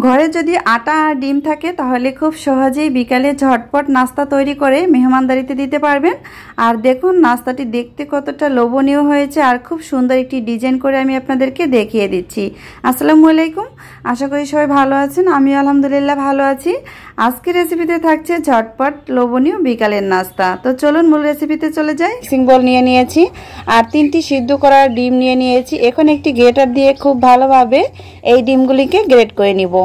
ঘরে যদি আটা আর ডিম থাকে তাহলে খুব সহজেই বিকালে ঝটপট নাস্তা তৈরি করে মেহমানদারিতে দিতে পারবেন। আর দেখুন নাস্তাটি দেখতে কতটা লোভনীয় হয়েছে আর খুব সুন্দর একটি ডিজাইন করে আমি আপনাদেরকে দেখিয়ে দিচ্ছি। আসসালামু আলাইকুম, আশা করি সবাই ভালো আছেন। আমি আলহামদুলিল্লাহ ভালো আছি। আজকের রেসিপিতে থাকছে ঝটপট লোভনীয় বিকালের নাস্তা। তো চলুন মূল রেসিপিতে চলে যাই। মিক্সিং বোল নিয়ে নিয়েছি আর 3টি সিদ্ধ করা ডিম নিয়ে নিয়েছি। এখন একটি গ্রেটার দিয়ে খুব ভালোভাবে এই ডিমগুলিকে গ্রেট করে নিব।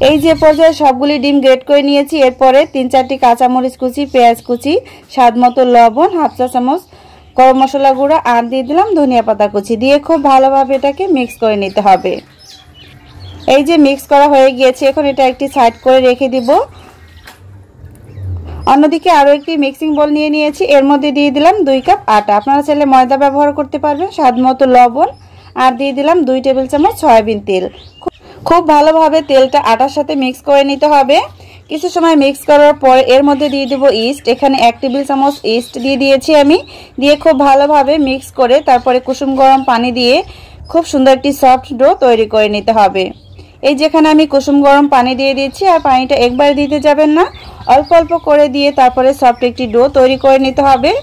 এই যে পর্যায়ে সবগুলি ডিম গ্রেট করে নিয়েছি। এরপরে 3-4টি কাঁচামরিচ কুচি, পেঁয়াজ কুচি, স্বাদ মতো লবণ, হাফ চা চামচ গরম মশলা গুঁড়া আর দিয়ে দিলাম ধনিয়া পাতা কুচি দিয়ে খুব ভালোভাবে এটাকে মিক্স করে নিতে হবে। এই যে মিক্স করা হয়ে গিয়েছে, এখন এটা একটি সাইড করে রেখে দিব। অন্যদিকে আরও একটি মিক্সিং বোল নিয়ে নিয়েছি। এর মধ্যে দিয়ে দিলাম 2 কাপ আটা, আপনারা চাইলে ময়দা ব্যবহার করতে পারবেন, স্বাদ মতো লবণ আর দিয়ে দিলাম 2 টেবিল চামচ সয়াবিন তেল। খুব ভালোভাবে তেলটা আটার সাথে মিক্স করে নিতে হবে। কিছু সময় মিক্স করার পর এর মধ্যে দিয়ে দেব ইস্ট। এখানে 1 টেবিল চামচ ইস্ট দিয়ে দিয়েছি আমি। দিয়ে খুব ভালোভাবে মিক্স করে তারপরে কুসুম গরম পানি দিয়ে খুব সুন্দর একটি সফট ডো তৈরি করে নিতে হবে। এই যেখানে আমি কুসুম গরম পানি দিয়ে দিয়েছি আর পানিটা একবারে দিতে যাবেন না, অল্প অল্প করে দিয়ে তারপরে সফট একটি ডো তৈরি করে নিতে হবে।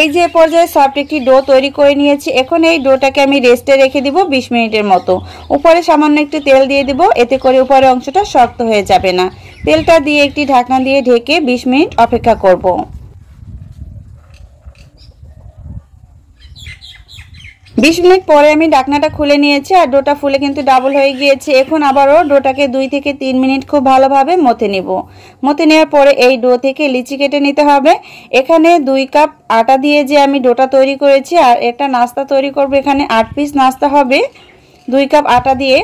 এই যে পর্যায়ে সফট একটি ডো তৈরি করে নিয়েছি। এখন এই ডোটাকে আমি রেস্টে রেখে দিব 20 মিনিটের মতো। উপরে সামান্য একটু তেল দিয়ে দিব, এতে করে উপরের অংশটা শক্ত হয়ে যাবে না। তেলটা দিয়ে একটি ঢাকনা দিয়ে ঢেকে 20 মিনিট অপেক্ষা করব। 20 মিনিট পরে আমি ঢাকনাটা খুলে নিয়েছি আর ডোটা ফুলে কিন্তু ডাবল হয়ে গিয়েছে। এখন আবারও ডোটাকে 2 থেকে 3 মিনিট খুব ভালোভাবে মথে নিব। মথে নেওয়ার পরে এই ডো থেকে লিচি কেটে নিতে হবে। এখানে 2 কাপ আটা দিয়ে যে আমি ডোটা তৈরি করেছি আর একটা নাস্তা তৈরি করব, এখানে 8 পিস নাস্তা হবে 2 কাপ আটা দিয়ে।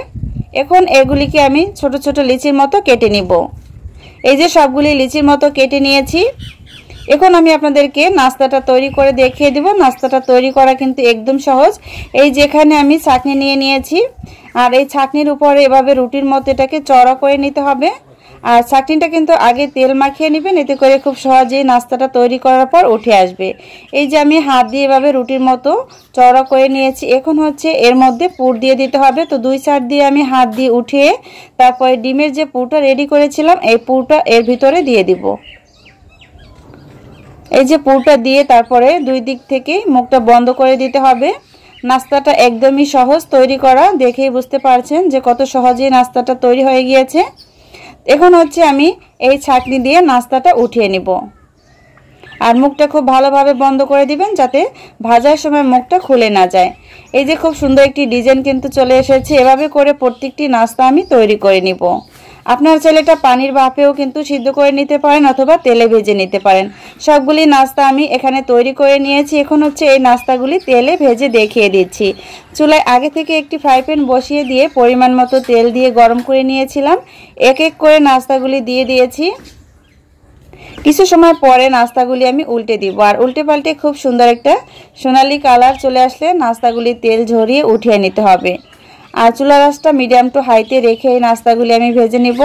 এখন এগুলিকে আমি ছোট ছোট লিচির মতো কেটে নিব। এই যে সবগুলি লিচির মতো কেটে নিয়েছি। এখন আমি আপনাদেরকে নাস্তাটা তৈরি করে দেখিয়ে দিব। নাস্তাটা তৈরি করা কিন্তু একদম সহজ। এই যেখানে আমি ছাঁকনি নিয়ে নিয়েছি আর এই ছাঁকনির উপরে এভাবে রুটির মতো এটাকে চড়া করে নিতে হবে। আর ছাঁকনিটা কিন্তু আগে তেল মাখিয়ে নেবেন, এতে করে খুব সহজেই নাস্তাটা তৈরি করার পর উঠে আসবে। এই যে আমি হাত দিয়ে এভাবে রুটির মতো চড়া করে নিয়েছি। এখন হচ্ছে এর মধ্যে পুর দিয়ে দিতে হবে। তো 2 সাইড দিয়ে আমি হাত দিয়ে উঠিয়ে তারপরে ডিমের যে পুরটা রেডি করেছিলাম এই পুরটা এর ভিতরে দিয়ে দিব। এই যে পুরটা দিয়ে তারপরে 2 দিক থেকে মুখটা বন্ধ করে দিতে হবে। নাস্তাটা একদমই সহজ তৈরি করা, দেখেই বুঝতে পারছেন যে কত সহজেই নাস্তাটা তৈরি হয়ে গিয়েছে। এখন হচ্ছে আমি এই ছাঁকনি দিয়ে নাস্তাটা উঠিয়ে নিব আর মুখটা খুব ভালোভাবে বন্ধ করে দিবেন যাতে ভাজার সময় মুখটা খুলে না যায়। এই যে খুব সুন্দর একটি ডিজাইন কিন্তু চলে এসেছে। এভাবে করে প্রত্যেকটি নাস্তা আমি তৈরি করে নিব। আপনার চাইলে এটা পানির ভাপেও কিন্তু সিদ্ধ করে নিতে পারেন অথবা তেলে ভেজে নিতে পারেন। সবগুলি নাস্তা আমি এখানে তৈরি করে নিয়েছি। এখন হচ্ছে এই নাস্তাগুলি তেলে ভেজে দেখিয়ে দিচ্ছি। চুলায় আগে থেকে একটি ফ্রাই প্যান বসিয়ে দিয়ে পরিমাণ মতো তেল দিয়ে গরম করে নিয়েছিলাম। এক এক করে নাস্তাগুলি দিয়ে দিয়েছি। কিছু সময় পরে নাস্তাগুলি আমি উল্টে দিব আর উল্টে পাল্টে খুব সুন্দর একটা সোনালী কালার চলে আসলে নাস্তাগুলি তেল ঝরিয়ে উঠিয়ে নিতে হবে। আর চুলার আঁচটা মিডিয়াম টু হাইতে রেখে এই নাস্তাগুলি আমি ভেজে নিব।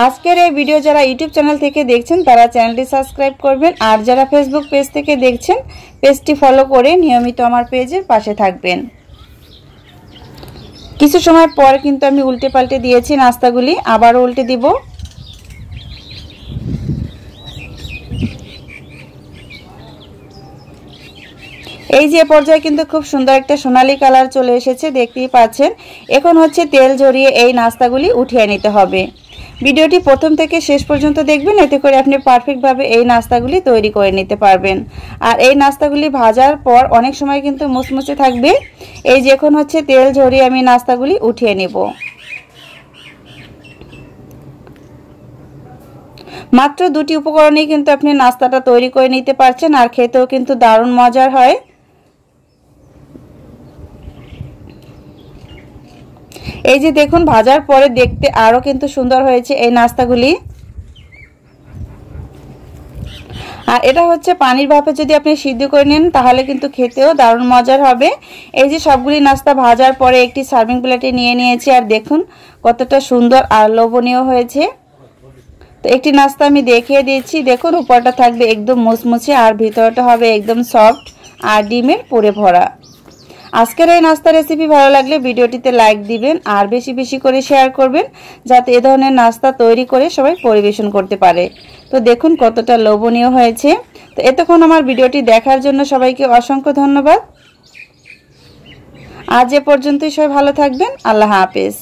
আজকের এই ভিডিও যারা ইউটিউব চ্যানেল থেকে দেখছেন তারা চ্যানেলটি সাবস্ক্রাইব করবেন আর যারা ফেসবুক পেজ থেকে দেখছেন পেজটি ফলো করে নিয়মিত আমার পেজের পাশে থাকবেন। কিছু সময় পর কিন্তু আমি উল্টে পাল্টে দিয়েছি নাস্তাগুলি, আবারও উল্টে দিব। এই যে পর্যায়ে কিন্তু খুব সুন্দর একটা সোনালী কালার চলে এসেছে, দেখতেই পাচ্ছেন। এখন হচ্ছে তেল ঝরিয়ে এই নাস্তাগুলি উঠিয়ে নিতে হবে। ভিডিওটি প্রথম থেকে শেষ পর্যন্ত দেখবেন, এতে করে আপনি পারফেক্টভাবে এই নাস্তাগুলি তৈরি করে নিতে পারবেন। আর এই নাস্তাগুলি ভাজার পর অনেক সময় কিন্তু মুচমুচে থাকবে। এই যে এখন হচ্ছে তেল ঝরিয়ে আমি নাস্তাগুলি উঠিয়ে নিব। মাত্র 2টি উপকরণেই কিন্তু আপনি নাস্তাটা তৈরি করে নিতে পারছেন আর খেতেও কিন্তু দারুণ মজার হয়। এই যে দেখুন ভাজার পরে দেখতে আরো কিন্তু সুন্দর হয়েছে এই নাস্তাগুলি। আর এটা হচ্ছে পানির ভাপে যদি আপনি সিদ্ধ করে নেন তাহলে কিন্তু খেতেও দারুণ মজার হবে। এই যে সবগুলি নাস্তা ভাজার পরে একটি সার্ভিং প্লেটে নিয়ে নিয়েছি, আর দেখুন কতটা সুন্দর আর লোভনীয় হয়েছে। তো একটি নাস্তা আমি দেখিয়ে দিচ্ছি, দেখুন উপরটা থাকবে একদম মুচমুচে আর ভিতরটা হবে একদম সফট আর ডিমের পুরে ভরা। আজকের এই নাস্তা রেসিপি ভালো লাগলে ভিডিওটিতে লাইক দিবেন আর বেশি বেশি করে শেয়ার করবেন, যাতে এ ধরনের নাস্তা তৈরি করে সবাই পরিবেশন করতে পারে। তো দেখুন কতটা লোভনীয় হয়েছে। তো এতক্ষণ আমার ভিডিওটি দেখার জন্য সবাইকে অসংখ্য ধন্যবাদ। আজ এ পর্যন্তই, সবাই ভালো থাকবেন। আল্লাহ হাফেজ।